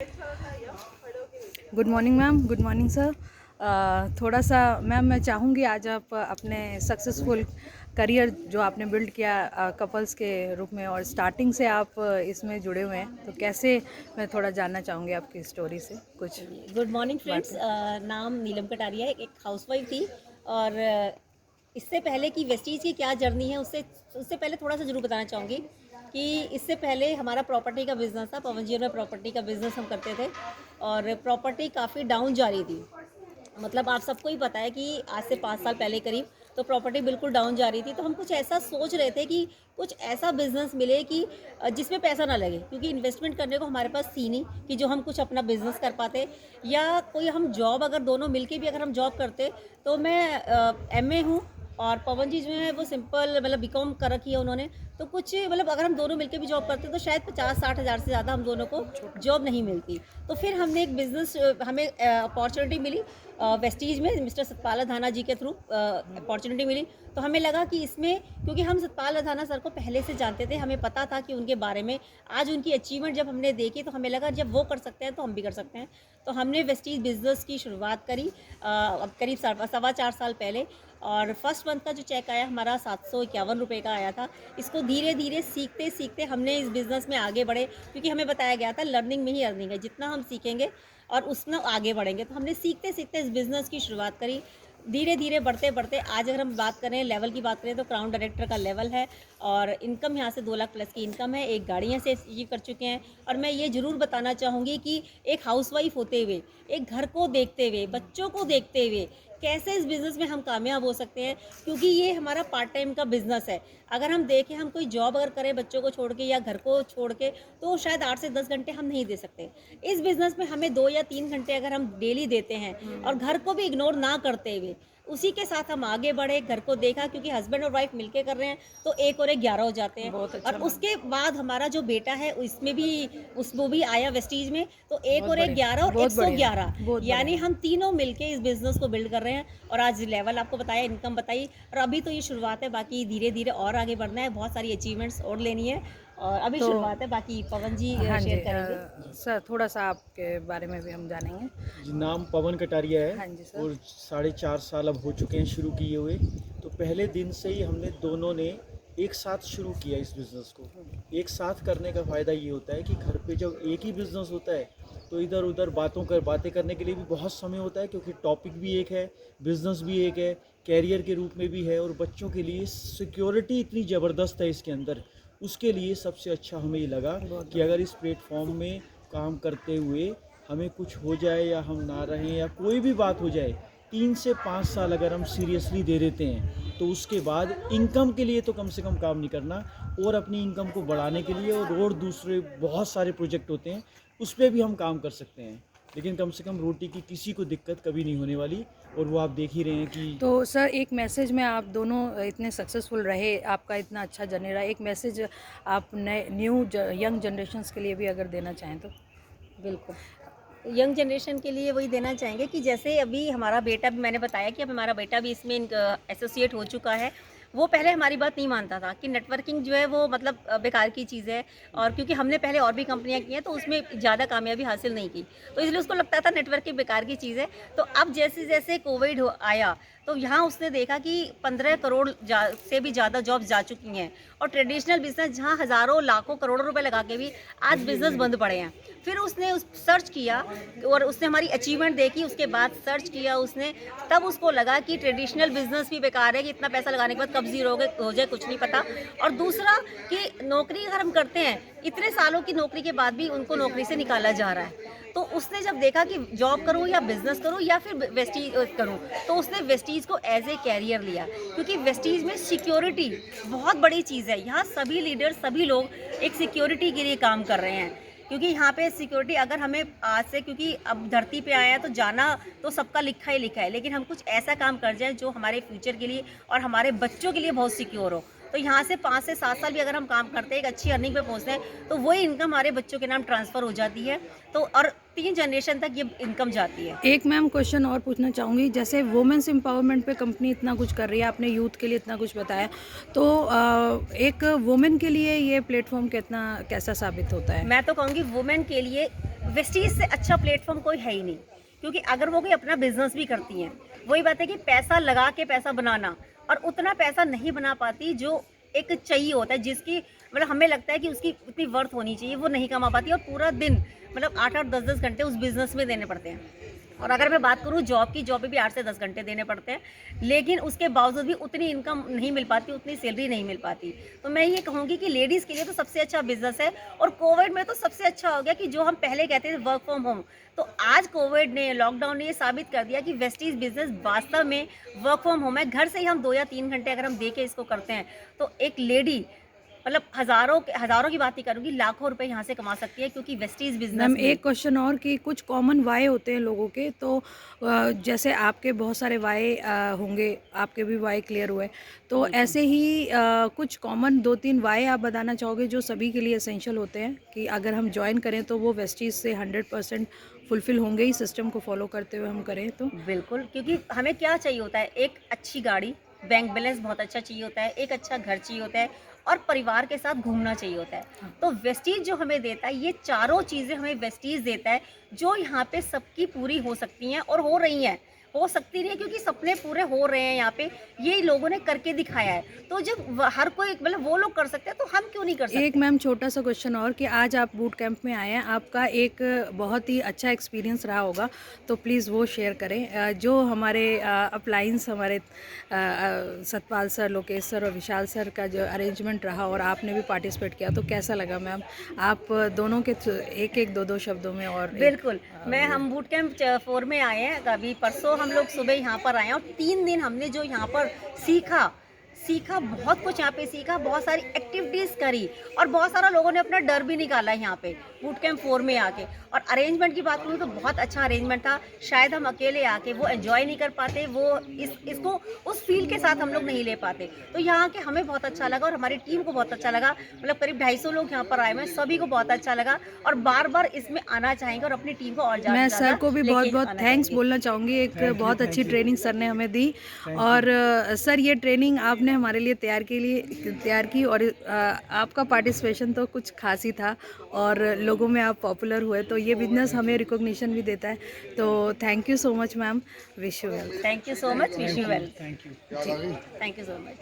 Good morning ma'am, good morning sir. थोड़ा सा ma'am मैं चाहूँगी आज आप अपने सक्सेसफुल करियर जो आपने बिल्ड किया कपल्स के रूप में और स्टार्टिंग से आप इसमें जुड़े हुए हैं, तो कैसे, मैं थोड़ा जानना चाहूँगी आपकी स्टोरी से कुछ। Good morning friends. नाम नीलम कटारिया है, एक हाउसवाइफ थी। और इससे पहले कि वेस्टीज की क्या जर्नी है उससे उससे पहले थोड़ा सा जरूर बताना चाहूँगी कि इससे पहले हमारा प्रॉपर्टी का बिज़नेस था। पवन जी में प्रॉपर्टी का बिज़नेस हम करते थे और प्रॉपर्टी काफ़ी डाउन जा रही थी। मतलब आप सबको ही पता है कि आज से 5 साल पहले करीब तो प्रॉपर्टी बिल्कुल डाउन जा रही थी। तो हम कुछ ऐसा सोच रहे थे कि कुछ ऐसा बिजनेस मिले कि जिसमें पैसा ना लगे, क्योंकि इन्वेस्टमेंट करने को हमारे पास थी नहीं कि जो हम कुछ अपना बिजनेस कर पाते, या कोई हम जॉब अगर दोनों मिलके भी अगर हम जॉब करते। तो मैं एमए हूँ और पवन जी जो है वो सिंपल मतलब बीकॉम कर रखी है उन्होंने। तो कुछ मतलब अगर हम दोनों मिलकर भी जॉब करते तो शायद 50-60 हज़ार से ज़्यादा हम दोनों को जॉब नहीं मिलती। तो फिर हमने एक बिजनेस, हमें अपॉर्चुनिटी मिली वेस्टीज में मिस्टर सतपाल अधाना जी के थ्रू अपॉर्चुनिटी मिली। तो हमें लगा कि इसमें, क्योंकि हम सतपाल अधाना सर को पहले से जानते थे, हमें पता था कि उनके बारे में। आज उनकी अचीवमेंट जब हमने देखी तो हमें लगा जब वो कर सकते हैं तो हम भी कर सकते हैं। तो हमने वेस्टीज बिजनेस की शुरुआत करी अब करीब 4.25 साल पहले। और फर्स्ट मंथ का जो चेक आया हमारा 751 रुपये का आया था। इसको धीरे धीरे सीखते सीखते हमने इस बिज़नेस में आगे बढ़े, क्योंकि हमें बताया गया था लर्निंग में ही अर्निंग है, जितना हम सीखेंगे और उसमें आगे बढ़ेंगे। तो हमने सीखते सीखते इस बिज़नेस की शुरुआत करी। धीरे धीरे बढ़ते बढ़ते आज अगर हम बात करें, लेवल की बात करें, तो क्राउन डायरेक्टर का लेवल है और इनकम यहाँ से 2 लाख प्लस की इनकम है। एक गाड़ियाँ से अचीव कर चुके हैं। और मैं ये ज़रूर बताना चाहूँगी कि एक हाउसवाइफ होते हुए, एक घर को देखते हुए, बच्चों को देखते हुए कैसे इस बिज़नेस में हम कामयाब हो सकते हैं, क्योंकि ये हमारा पार्ट टाइम का बिज़नेस है। अगर हम देखें, हम कोई जॉब अगर करें बच्चों को छोड़ के या घर को छोड़ के, तो शायद 8 से 10 घंटे हम नहीं दे सकते। इस बिज़नेस में हमें 2 या 3 घंटे अगर हम डेली देते हैं और घर को भी इग्नोर ना करते हुए उसी के साथ हम आगे बढ़े, घर को देखा, क्योंकि हस्बैंड और वाइफ मिलके कर रहे हैं तो 1 और 1 11 हो जाते हैं। बहुत अच्छा और उसके बाद हमारा जो बेटा है इसमें भी वो भी आया वेस्टीज में, तो 1 और 1 11 और 111, यानी हम तीनों मिलके इस बिज़नेस को बिल्ड कर रहे हैं। और आज लेवल आपको बताया, इनकम बताई, और अभी तो ये शुरुआत है, बाकी धीरे धीरे और आगे बढ़ना है, बहुत सारी अचीवमेंट्स और लेनी है और अभी शुरुआत है। बाकी पवन जी हाँ जी, शेयर करेंगे। सर थोड़ा सा आपके बारे में भी हम जानेंगे। जी, नाम पवन कटारिया है। हाँ जी सर। और 4.5 साल अब हो चुके हैं शुरू किए हुए। तो पहले दिन से ही हमने दोनों ने एक साथ शुरू किया इस बिज़नेस को। एक साथ करने का फ़ायदा ये होता है कि घर पे जब एक ही बिज़नेस होता है तो इधर उधर बातें करने के लिए भी बहुत समय होता है, क्योंकि टॉपिक भी एक है, बिज़नेस भी एक है, कैरियर के रूप में भी है, और बच्चों के लिए सिक्योरिटी इतनी ज़बरदस्त है इसके अंदर। उसके लिए सबसे अच्छा हमें ये लगा कि अगर इस प्लेटफॉर्म में काम करते हुए हमें कुछ हो जाए या हम ना रहें या कोई भी बात हो जाए, 3 से 5 साल अगर हम सीरियसली दे देते हैं तो उसके बाद इनकम के लिए तो कम से कम काम नहीं करना, और अपनी इनकम को बढ़ाने के लिए और दूसरे बहुत सारे प्रोजेक्ट होते हैं उस पर भी हम काम कर सकते हैं। लेकिन कम से कम रोटी की किसी को दिक्कत कभी नहीं होने वाली, और वो आप देख ही रहे हैं कि। तो सर एक मैसेज में, आप दोनों इतने सक्सेसफुल रहे, आपका इतना अच्छा जर्नी रहा, एक मैसेज आप नए न्यू यंग जनरेशन्स के लिए भी अगर देना चाहें तो। बिल्कुल, यंग जनरेशन के लिए वही देना चाहेंगे कि जैसे अभी हमारा बेटा भी, मैंने बताया कि अब हमारा बेटा भी इसमें एसोसिएट हो चुका है। वो पहले हमारी बात नहीं मानता था कि नेटवर्किंग जो है वो मतलब बेकार की चीज़ है, और क्योंकि हमने पहले और भी कंपनियां की हैं तो उसमें ज़्यादा कामयाबी हासिल नहीं की, तो इसलिए उसको लगता था नेटवर्किंग बेकार की चीज़ है। तो अब जैसे जैसे कोविड आया तो यहाँ उसने देखा कि 15 करोड़ से भी ज़्यादा जॉब्स जा चुकी हैं, और ट्रेडिशनल बिजनेस जहाँ हज़ारों लाखों करोड़ों रुपए लगा के भी आज बिजनेस बंद पड़े हैं। फिर उसने सर्च किया और उसने हमारी अचीवमेंट देखी, उसके बाद सर्च किया उसने, तब उसको लगा कि ट्रेडिशनल बिजनेस भी बेकार है, कि इतना पैसा लगाने के बाद कब जीरो हो जाए कुछ नहीं पता। और दूसरा कि नौकरी अगर हम करते हैं, इतने सालों की नौकरी के बाद भी उनको नौकरी से निकाला जा रहा है। तो उसने जब देखा कि जॉब करूं या बिजनेस करूं या फिर वेस्टीज करूं, तो उसने वेस्टीज को एज ए कैरियर लिया, क्योंकि वेस्टीज में सिक्योरिटी बहुत बड़ी चीज़ है। यहाँ सभी लीडर, सभी लोग एक सिक्योरिटी के लिए काम कर रहे हैं, क्योंकि यहाँ पे सिक्योरिटी अगर हमें आज से, क्योंकि अब धरती पे आया है तो जाना तो सबका लिखा ही लिखा है, लेकिन हम कुछ ऐसा काम कर जाए जो हमारे फ्यूचर के लिए और हमारे बच्चों के लिए बहुत सिक्योर हो। तो यहाँ से 5 से 7 साल भी अगर हम काम करते हैं, एक अच्छी अर्निंग पे पहुँचते हैं, तो वही इनकम हमारे बच्चों के नाम ट्रांसफ़र हो जाती है। तो और 3 जनरेशन तक ये इनकम जाती है। एक मैम क्वेश्चन और पूछना चाहूँगी, जैसे वुमेन्स एम्पावरमेंट पे कंपनी इतना कुछ कर रही है, आपने यूथ के लिए इतना कुछ बताया, तो एक वुमेन के लिए ये प्लेटफॉर्म कितना कैसा साबित होता है? मैं तो कहूँगी वुमेन के लिए वेस्टीज से अच्छा प्लेटफॉर्म कोई है ही नहीं, क्योंकि अगर वो कोई अपना बिजनेस भी करती हैं, वही बात है कि पैसा लगा के पैसा बनाना, और उतना पैसा नहीं बना पाती जो एक चाहिए होता है, जिसकी मतलब हमें लगता है कि उसकी उतनी वर्थ होनी चाहिए, वो नहीं कमा पाती, और पूरा दिन मतलब 8-8 10-10 घंटे उस बिज़नेस में देने पड़ते हैं। और अगर मैं बात करूँ जॉब की, जॉब पे भी 8 से 10 घंटे देने पड़ते हैं, लेकिन उसके बावजूद भी उतनी इनकम नहीं मिल पाती, उतनी सैलरी नहीं मिल पाती। तो मैं ये कहूँगी कि लेडीज़ के लिए तो सबसे अच्छा बिजनेस है, और कोविड में तो सबसे अच्छा हो गया कि जो हम पहले कहते थे वर्क फ्रॉम होम, तो आज कोविड ने, लॉकडाउन ने ये साबित कर दिया कि वेस्टीज बिजनेस वास्तव में वर्क फ्रॉम होम है। घर से ही हम 2 या 3 घंटे अगर हम दे के इसको करते हैं, तो एक लेडी मतलब हज़ारों की बात नहीं करूँगी, लाखों रुपए यहाँ से कमा सकती है, क्योंकि वेस्टीज बिजनेस मैम में एक क्वेश्चन और कि कुछ कॉमन वाई होते हैं लोगों के, तो जैसे आपके बहुत सारे वाई होंगे, आपके भी वाई क्लियर हुए, तो ऐसे ही कुछ कॉमन 2-3 वाई आप बताना चाहोगे जो सभी के लिए एसेंशियल होते हैं कि अगर हम ज्वाइन करें तो वो वेस्टीज से 100% फुलफिल होंगे ही, सिस्टम को फॉलो करते हुए हम करें तो? बिल्कुल, क्योंकि हमें क्या चाहिए होता है, एक अच्छी गाड़ी, बैंक बैलेंस बहुत अच्छा चाहिए होता है, एक अच्छा घर चाहिए होता है, और परिवार के साथ घूमना चाहिए होता है। तो वेस्टीज जो हमें देता है, ये चारों चीज़ें हमें वेस्टीज देता है, जो यहाँ पे सबकी पूरी हो सकती हैं और हो रही हैं। हो सकती नहीं है, क्योंकि सपने पूरे हो रहे हैं यहाँ पे, ये लोगों ने करके दिखाया है। तो जब हर कोई मतलब वो लोग कर सकते हैं, तो हम क्यों नहीं कर सकते? एक मैम छोटा सा क्वेश्चन और कि आज आप बूट कैंप में आए हैं, आपका एक बहुत ही अच्छा एक्सपीरियंस रहा होगा, तो प्लीज़ वो शेयर करें। जो हमारे अपलाइंस हमारे सतपाल सर, लोकेश सर और विशाल सर का जो अरेंजमेंट रहा और आपने भी पार्टिसिपेट किया, तो कैसा लगा मैम? आप दोनों के एक 2-2 शब्दों में और बिल्कुल, हम बूट कैंप 4 में आए हैं, अभी परसों हम लोग सुबह यहाँ पर आए हैं, और 3 दिन हमने जो यहाँ पर सीखा बहुत कुछ यहाँ पे सीखा, बहुत सारी एक्टिविटीज़ करी, और बहुत सारा लोगों ने अपना डर भी निकाला है यहाँ पे बूट कैंप 4 में आके। और अरेंजमेंट की बात करूँ तो बहुत अच्छा अरेंजमेंट था। शायद हम अकेले आके वो एंजॉय नहीं कर पाते, वो इसको उस फील के साथ हम लोग नहीं ले पाते। तो यहाँ के हमें बहुत अच्छा लगा, और हमारी टीम को बहुत अच्छा लगा। मतलब करीब 250 लोग यहाँ पर आए हुए हैं, सभी को बहुत अच्छा लगा, और बार-बार इसमें आना चाहेंगे, और अपनी टीम को और ज़्यादा मैं सर को भी बहुत बहुत थैंक्स बोलना चाहूँगी। एक बहुत अच्छी ट्रेनिंग सर ने हमें दी, और सर ये ट्रेनिंग आपने हमारे लिए तैयार की, और आपका पार्टिसिपेशन तो कुछ खास ही था, और लोगों में आप पॉपुलर हुए, तो ये बिजनेस हमें रिकॉग्निशन भी देता है। तो thank you so much ma'am, wish you well. Thank you so much, wish you well. Thank you. Thank you so much.